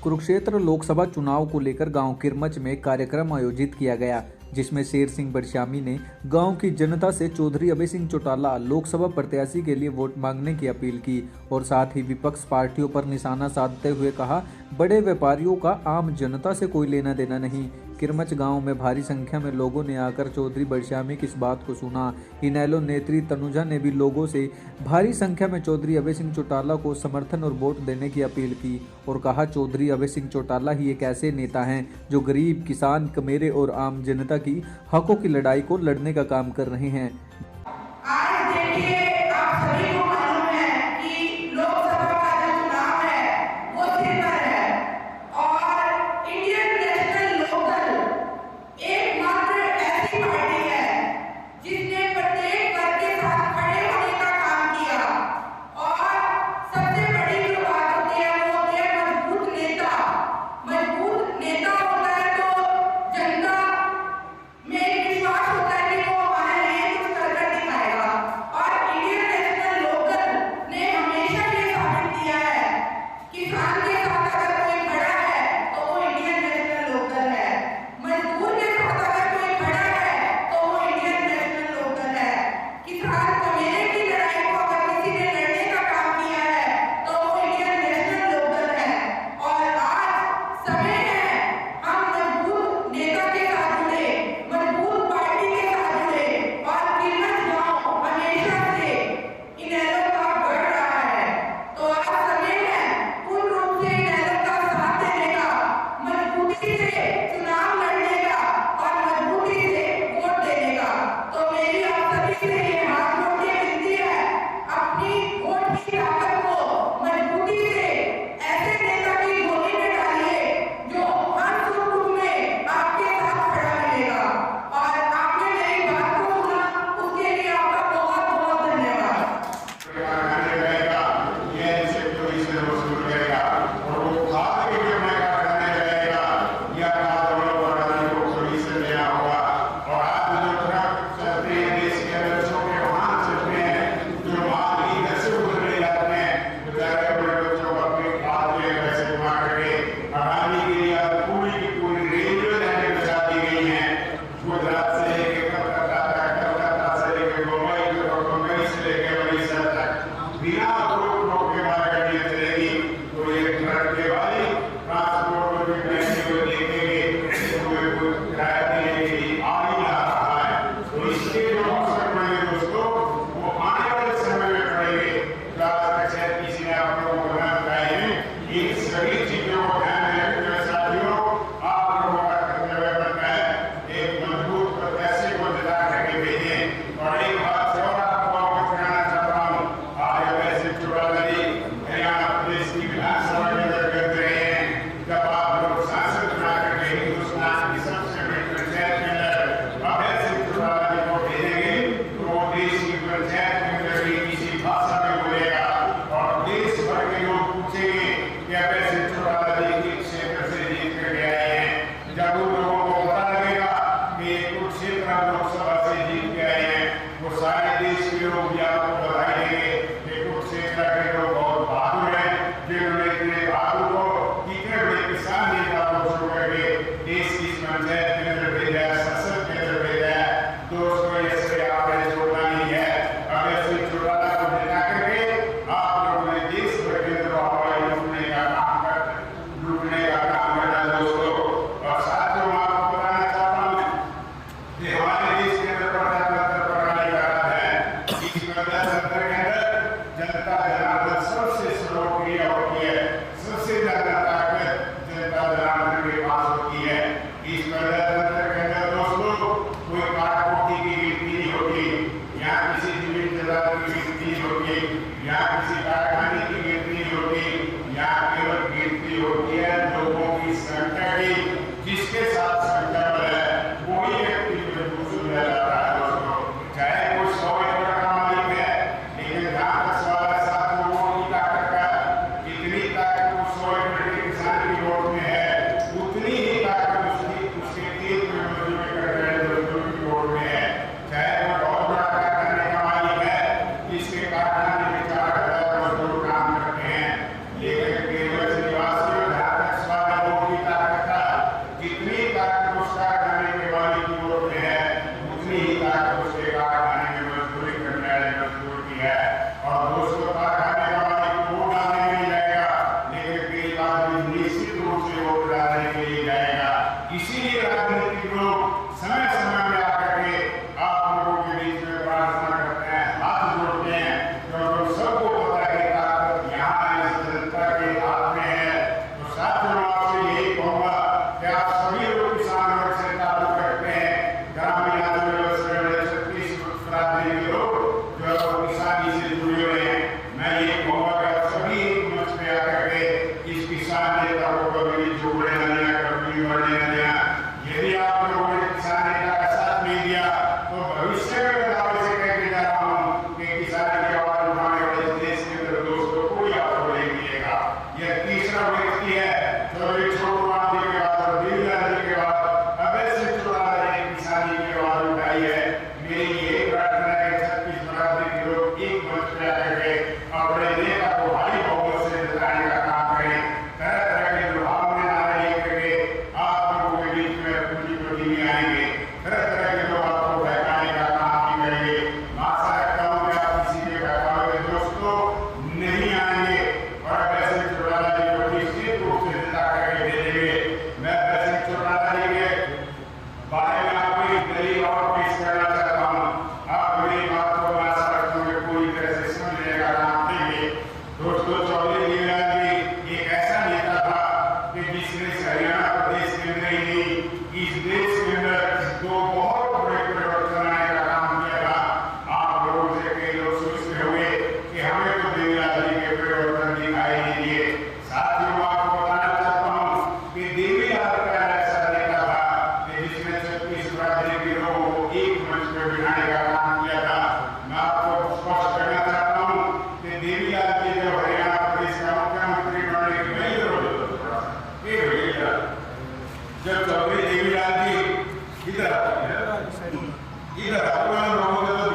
कुरुक्षेत्र लोकसभा चुनाव को लेकर गांव किरमच में कार्यक्रम आयोजित किया गया, जिसमें शेर सिंह बड़श्यामी ने गांव की जनता से चौधरी अभय सिंह चौटाला लोकसभा प्रत्याशी के लिए वोट मांगने की अपील की और साथ ही विपक्ष पार्टियों पर निशाना साधते हुए कहा, बड़े व्यापारियों का आम जनता से कोई लेना देना नहीं। किरमच गांव में भारी संख्या में लोगों ने आकर चौधरी बड़श्यामी की इस बात को सुना। इनेलो नेत्री तनुजा ने भी लोगों से भारी संख्या में चौधरी अभय सिंह चौटाला को समर्थन और वोट देने की अपील की और कहा, चौधरी अभय सिंह चौटाला ही एक ऐसे नेता हैं जो गरीब, किसान, कमेरे और आम जनता की हकों की लड़ाई को लड़ने का काम कर रहे हैं। आज देखिए, आप सभी को मालूम है कि लोकसभा का जो चुनाव है वो सिर पर है और इंडियन नेशनल लोकदल एकमात्र ऐसी पार्टी है जिसने प्रत्येक वर्ग के साथ खड़े होने का काम किया और सबसे बड़ी जो बात होती है वो होती है मजबूत नेता। मजबूत नेता होता है तो जनता में विश्वास होता है कि वो हमारे लिए कुछ कर आपको कभी जोड़े न दिया, कभी बढ़ने न दिया। यदि आप लोगों ने किसान नेता का साथ नहीं दिया तो भविष्य में मैं दावे से कह के जा रहा हूँ कि किसान की आवाज उठाने वाले देश के अंदर दोस्तों कोई आपको नहीं मिलेगा। यह तीसरा व्यक्ति है चौधरी छोटू राम जी के बाद और दीनदयाल जी के बाद अभय सिंह चौटाला ने किसानी की आवाज उठाई है। मेरी ये प्रार्थना है कि 36 बरादरी के लोग एक मंच पे आकर के अपने नेता को भारी बहुमत से जिताने का काम करें। तरह तरह के दुहावने नारे लेकर के आप लोगों के बीच में पूंजीपति में आएंगे, तरह तरह के लोग आपको बहकाने का काम नहीं करेंगे। मैं आशा रखता हूँ कि आप किसी के बहकावे दोस्तों नहीं आएंगे और अभय सिंह चौटाला जी को निश्चित रूप से जिता करके दे देंगे। मैं अभय सिंह चौटाला जी के बारे में आपको एक दलील और पेश करना चाहता हूँ। आप मेरी बात को मैं आशा रखता हूँ कि पूरी तरह से समझने का काम देंगे। दोस्तों, चौधरी दीनदयाल जी एक ऐसा नेता था कि जिसने हरियाणा प्रदेश के अंदर ही नहीं इस देश के अंदर दो बहुत बड़े परिवर्तन लाने का काम किया था। आप लोगों से कई लोग सोचते हुए कि हमें तो दीनदयाल जी के परिवर्तन दिखाई नहीं दिए। साथियों, आपको बताना चाहता हूँ कि दीनदयाल का ऐसा नेता था कि जिसने 36 बरादरी के लोगों को एक मंच पर बिठाने का काम किया था। मैं आपको स्पष्ट करना चाहता हूँ कि दीनदयाल जी जब हरियाणा प्रदेश का मुख्यमंत्री बनने की नहीं जरूरत जब चौधरी दीनदयाल जी इधर लोगों ने तो